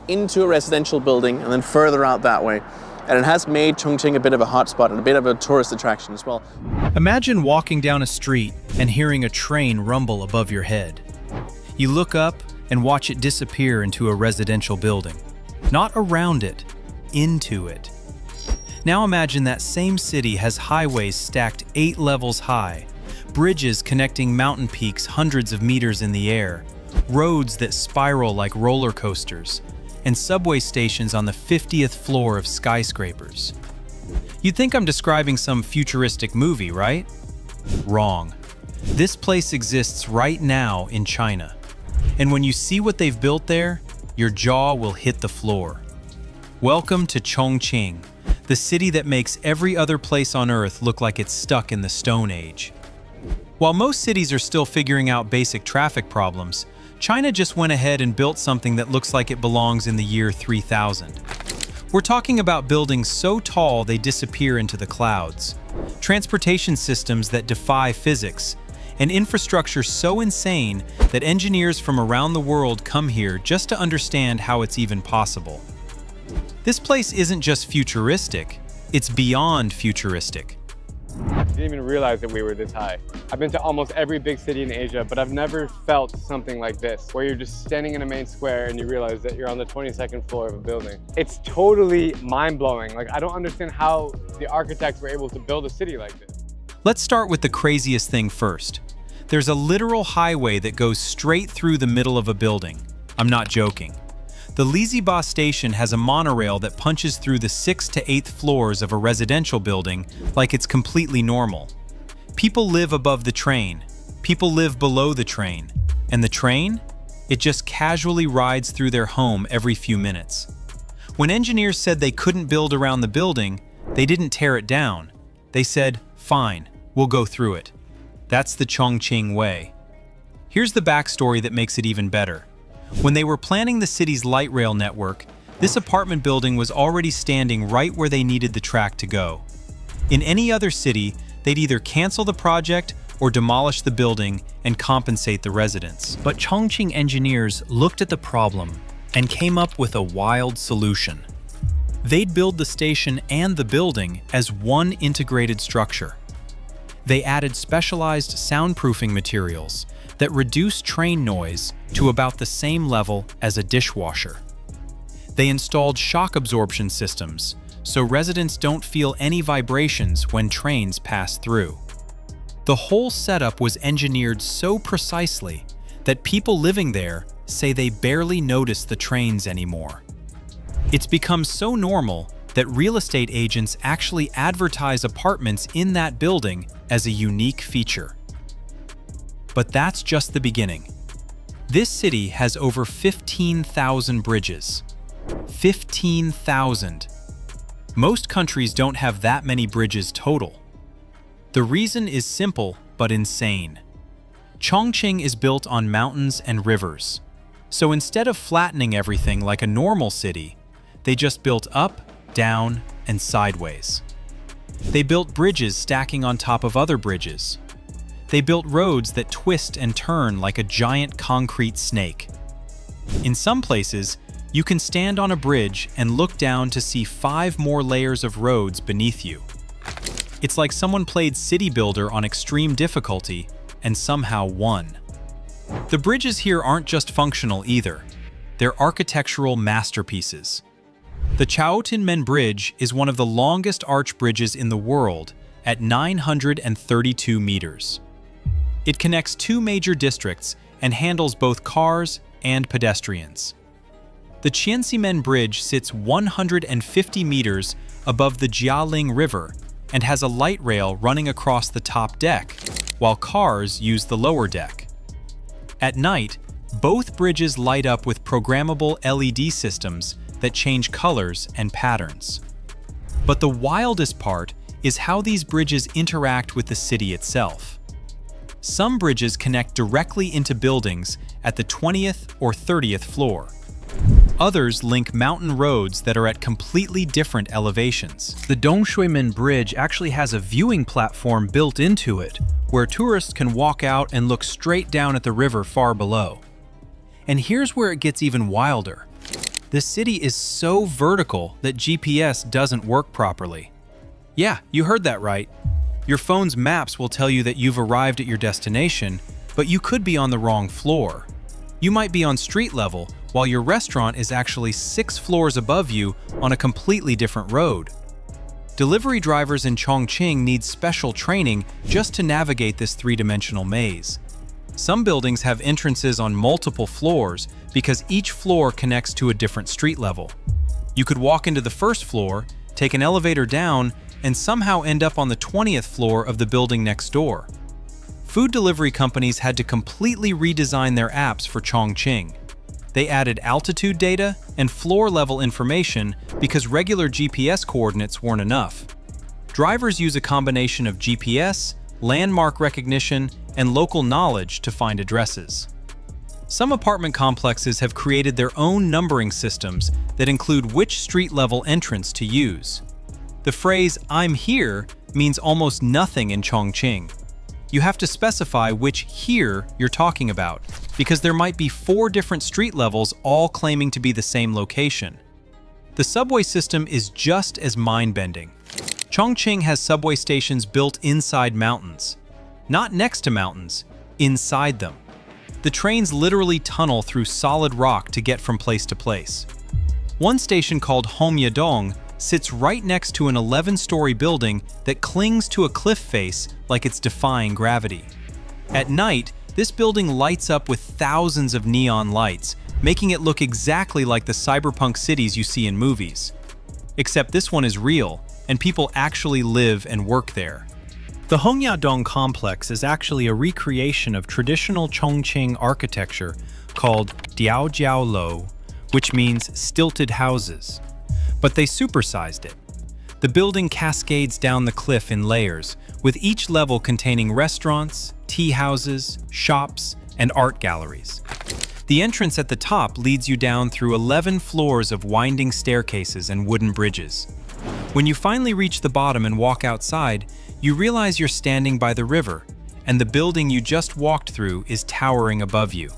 into a residential building and then further out that way. And it has made Chongqing a bit of a hotspot and a bit of a tourist attraction as well. Imagine walking down a street and hearing a train rumble above your head. You look up and watch it disappear into a residential building. Not around it, into it. Now imagine that same city has highways stacked 8 levels high, bridges connecting mountain peaks hundreds of meters in the air, roads that spiral like roller coasters, and subway stations on the 50th floor of skyscrapers. You'd think I'm describing some futuristic movie, right? Wrong. This place exists right now in China. And when you see what they've built there, your jaw will hit the floor. Welcome to Chongqing, the city that makes every other place on Earth look like it's stuck in the Stone Age. While most cities are still figuring out basic traffic problems, China just went ahead and built something that looks like it belongs in the year 3000. We're talking about buildings so tall they disappear into the clouds, transportation systems that defy physics, and infrastructure so insane that engineers from around the world come here just to understand how it's even possible. This place isn't just futuristic, it's beyond futuristic. I didn't even realize that we were this high. I've been to almost every big city in Asia, but I've never felt something like this, where you're just standing in a main square and you realize that you're on the 22nd floor of a building. It's totally mind-blowing. Like, I don't understand how the architects were able to build a city like this. Let's start with the craziest thing first. There's a literal highway that goes straight through the middle of a building. I'm not joking. The Liziba station has a monorail that punches through the 6th to 8th floors of a residential building like it's completely normal. People live above the train. People live below the train. And the train? It just casually rides through their home every few minutes. When engineers said they couldn't build around the building, they didn't tear it down. They said, fine, we'll go through it. That's the Chongqing way. Here's the backstory that makes it even better. When they were planning the city's light rail network, this apartment building was already standing right where they needed the track to go. In any other city, they'd either cancel the project or demolish the building and compensate the residents. But Chongqing engineers looked at the problem and came up with a wild solution. They'd build the station and the building as one integrated structure. They added specialized soundproofing materials that reduce train noise to about the same level as a dishwasher. They installed shock absorption systems so residents don't feel any vibrations when trains pass through. The whole setup was engineered so precisely that people living there say they barely notice the trains anymore. It's become so normal that real estate agents actually advertise apartments in that building as a unique feature. But that's just the beginning. This city has over 15,000 bridges. 15,000. Most countries don't have that many bridges total. The reason is simple but insane. Chongqing is built on mountains and rivers. So instead of flattening everything like a normal city, they just built up, down, and sideways. They built bridges stacking on top of other bridges. They built roads that twist and turn like a giant concrete snake. In some places, you can stand on a bridge and look down to see 5 more layers of roads beneath you. It's like someone played City Builder on extreme difficulty and somehow won. The bridges here aren't just functional either. They're architectural masterpieces. The Chaotianmen Bridge is one of the longest arch bridges in the world at 932 meters. It connects 2 major districts and handles both cars and pedestrians. The Qianximen Bridge sits 150 meters above the Jialing River and has a light rail running across the top deck, while cars use the lower deck. At night, both bridges light up with programmable LED systems that change colors and patterns. But the wildest part is how these bridges interact with the city itself. Some bridges connect directly into buildings at the 20th or 30th floor. Others link mountain roads that are at completely different elevations. The Dongshuimen Bridge actually has a viewing platform built into it, where tourists can walk out and look straight down at the river far below. And here's where it gets even wilder. The city is so vertical that GPS doesn't work properly. Yeah, you heard that right. Your phone's maps will tell you that you've arrived at your destination, but you could be on the wrong floor. You might be on street level, while your restaurant is actually 6 floors above you on a completely different road. Delivery drivers in Chongqing need special training just to navigate this 3-dimensional maze. Some buildings have entrances on multiple floors because each floor connects to a different street level. You could walk into the first floor, take an elevator down, and somehow end up on the 20th floor of the building next door. Food delivery companies had to completely redesign their apps for Chongqing. They added altitude data and floor-level information because regular GPS coordinates weren't enough. Drivers use a combination of GPS, landmark recognition, and local knowledge to find addresses. Some apartment complexes have created their own numbering systems that include which street-level entrance to use. The phrase, "I'm here," means almost nothing in Chongqing. You have to specify which "here" you're talking about, because there might be 4 different street levels all claiming to be the same location. The subway system is just as mind-bending. Chongqing has subway stations built inside mountains. Not next to mountains, inside them. The trains literally tunnel through solid rock to get from place to place. One station called Hongyedong sits right next to an 11-story building that clings to a cliff face like it's defying gravity. At night, this building lights up with thousands of neon lights, making it look exactly like the cyberpunk cities you see in movies. Except this one is real, and people actually live and work there. The Hongyedong complex is actually a recreation of traditional Chongqing architecture called Diaojiaolou, which means stilted houses. But they supersized it. The building cascades down the cliff in layers, with each level containing restaurants, tea houses, shops, and art galleries. The entrance at the top leads you down through 11 floors of winding staircases and wooden bridges. When you finally reach the bottom and walk outside, you realize you're standing by the river, and the building you just walked through is towering above you.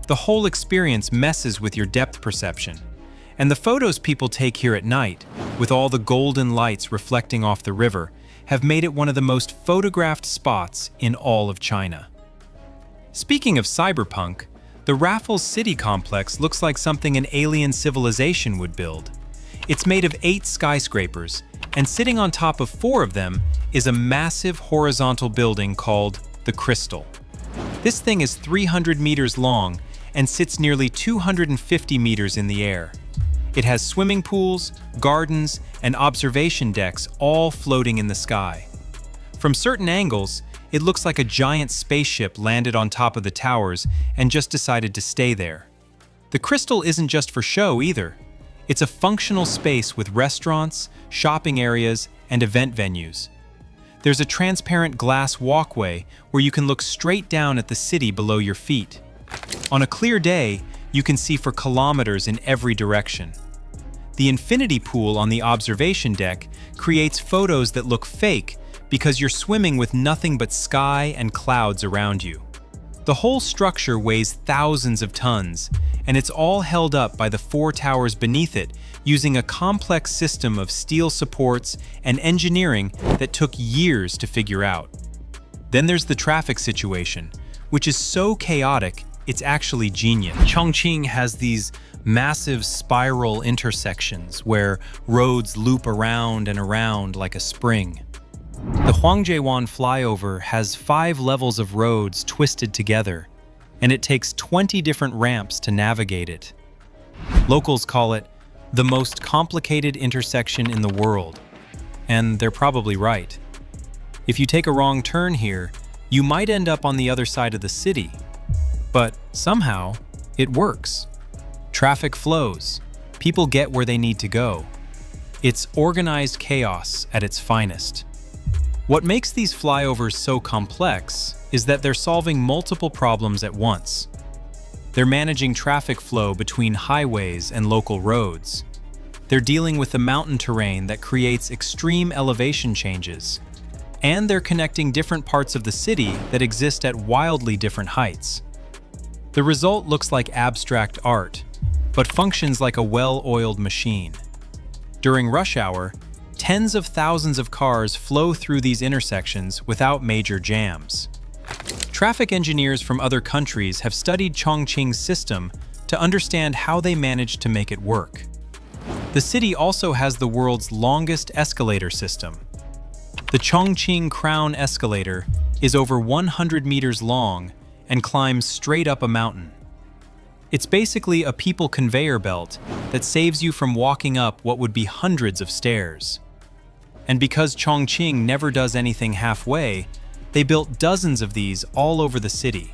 The whole experience messes with your depth perception. And the photos people take here at night, with all the golden lights reflecting off the river, have made it one of the most photographed spots in all of China. Speaking of cyberpunk, the Raffles City complex looks like something an alien civilization would build. It's made of 8 skyscrapers, and sitting on top of 4 of them is a massive horizontal building called the Crystal. This thing is 300 meters long and sits nearly 250 meters in the air. It has swimming pools, gardens, and observation decks all floating in the sky. From certain angles, it looks like a giant spaceship landed on top of the towers and just decided to stay there. The Crystal isn't just for show either. It's a functional space with restaurants, shopping areas, and event venues. There's a transparent glass walkway where you can look straight down at the city below your feet. On a clear day, you can see for kilometers in every direction. The infinity pool on the observation deck creates photos that look fake because you're swimming with nothing but sky and clouds around you. The whole structure weighs thousands of tons, and it's all held up by the 4 towers beneath it using a complex system of steel supports and engineering that took years to figure out. Then there's the traffic situation, which is so chaotic it's actually genius. Chongqing has these massive spiral intersections where roads loop around and around like a spring. The Huangjiewan flyover has 5 levels of roads twisted together, and it takes 20 different ramps to navigate it. Locals call it the most complicated intersection in the world, and they're probably right. If you take a wrong turn here, you might end up on the other side of the city. But somehow, it works. Traffic flows. People get where they need to go. It's organized chaos at its finest. What makes these flyovers so complex is that they're solving multiple problems at once. They're managing traffic flow between highways and local roads. They're dealing with the mountain terrain that creates extreme elevation changes. And they're connecting different parts of the city that exist at wildly different heights. The result looks like abstract art, but functions like a well-oiled machine. During rush hour, tens of thousands of cars flow through these intersections without major jams. Traffic engineers from other countries have studied Chongqing's system to understand how they managed to make it work. The city also has the world's longest escalator system. The Chongqing Crown Escalator is over 100 meters long and climbs straight up a mountain. It's basically a people conveyor belt that saves you from walking up what would be hundreds of stairs. And because Chongqing never does anything halfway, they built dozens of these all over the city.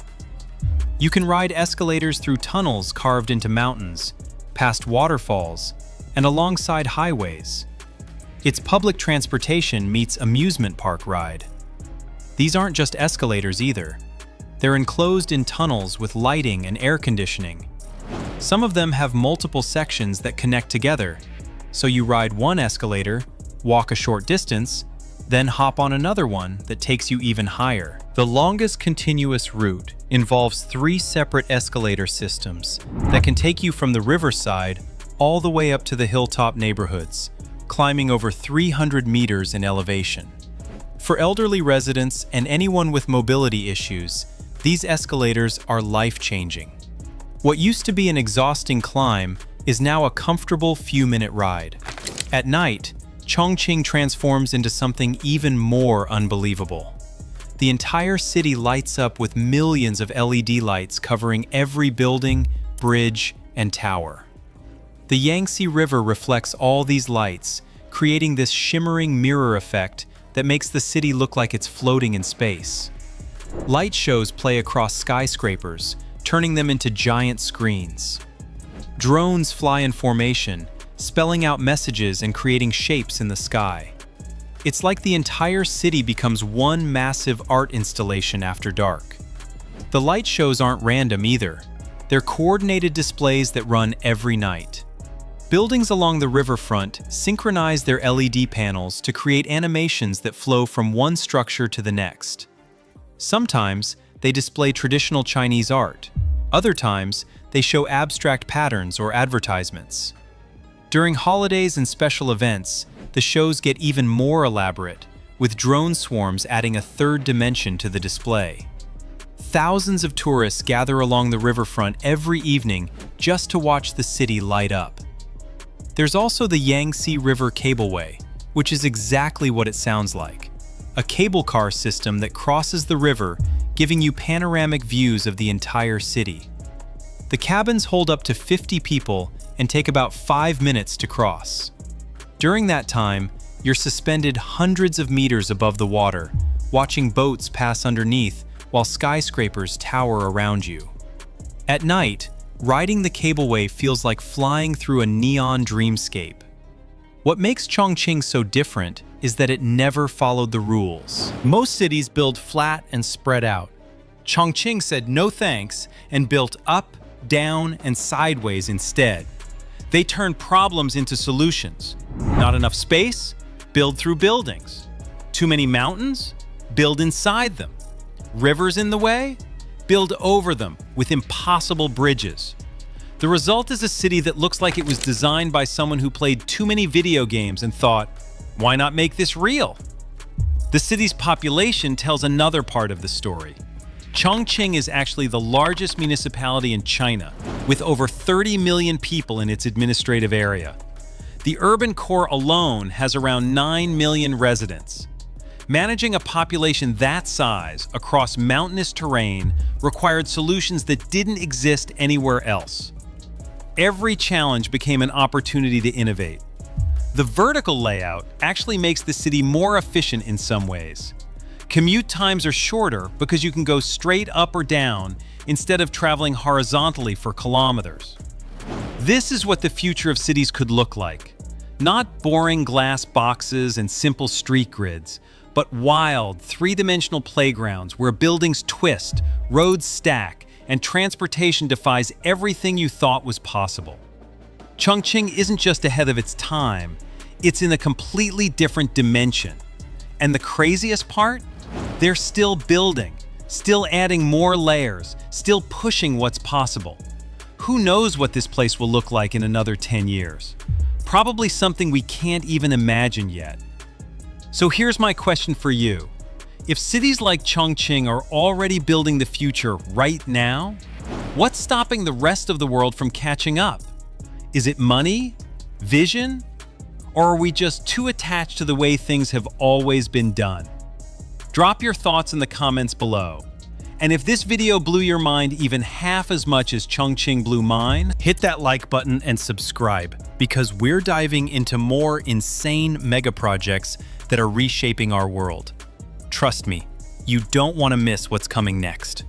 You can ride escalators through tunnels carved into mountains, past waterfalls, and alongside highways. It's public transportation meets amusement park ride. These aren't just escalators either. They're enclosed in tunnels with lighting and air conditioning. Some of them have multiple sections that connect together, so you ride one escalator, walk a short distance, then hop on another one that takes you even higher. The longest continuous route involves 3 separate escalator systems that can take you from the riverside all the way up to the hilltop neighborhoods, climbing over 300 meters in elevation. For elderly residents and anyone with mobility issues, these escalators are life-changing. What used to be an exhausting climb is now a comfortable few-minute ride. At night, Chongqing transforms into something even more unbelievable. The entire city lights up with millions of LED lights covering every building, bridge, and tower. The Yangtze River reflects all these lights, creating this shimmering mirror effect that makes the city look like it's floating in space. Light shows play across skyscrapers, turning them into giant screens. Drones fly in formation, spelling out messages and creating shapes in the sky. It's like the entire city becomes one massive art installation after dark. The light shows aren't random either. They're coordinated displays that run every night. Buildings along the riverfront synchronize their LED panels to create animations that flow from one structure to the next. Sometimes they display traditional Chinese art. Other times, they show abstract patterns or advertisements. During holidays and special events, the shows get even more elaborate, with drone swarms adding a third dimension to the display. Thousands of tourists gather along the riverfront every evening just to watch the city light up. There's also the Yangtze River Cableway, which is exactly what it sounds like. A cable car system that crosses the river, giving you panoramic views of the entire city. The cabins hold up to 50 people and take about 5 minutes to cross. During that time, you're suspended hundreds of meters above the water, watching boats pass underneath while skyscrapers tower around you. At night, riding the cableway feels like flying through a neon dreamscape. What makes Chongqing so different is that it never followed the rules. Most cities build flat and spread out. Chongqing said no thanks and built up, down, and sideways instead. They turned problems into solutions. Not enough space? Build through buildings. Too many mountains? Build inside them. Rivers in the way? Build over them with impossible bridges. The result is a city that looks like it was designed by someone who played too many video games and thought, why not make this real? The city's population tells another part of the story. Chongqing is actually the largest municipality in China, with over 30 million people in its administrative area. The urban core alone has around 9 million residents. Managing a population that size across mountainous terrain required solutions that didn't exist anywhere else. Every challenge became an opportunity to innovate. The vertical layout actually makes the city more efficient in some ways. Commute times are shorter because you can go straight up or down instead of traveling horizontally for kilometers. This is what the future of cities could look like. Not boring glass boxes and simple street grids, but wild, three-dimensional playgrounds where buildings twist, roads stack, and transportation defies everything you thought was possible. Chongqing isn't just ahead of its time, it's in a completely different dimension. And the craziest part? They're still building. still adding more layers, still pushing what's possible. Who knows what this place will look like in another 10 years? Probably something we can't even imagine yet. So here's my question for you. If cities like Chongqing are already building the future right now, what's stopping the rest of the world from catching up? Is it money? Vision? Or are we just too attached to the way things have always been done? Drop your thoughts in the comments below. And if this video blew your mind even half as much as Chongqing blew mine, hit that like button and subscribe, because we're diving into more insane mega projects that are reshaping our world. Trust me, you don't want to miss what's coming next.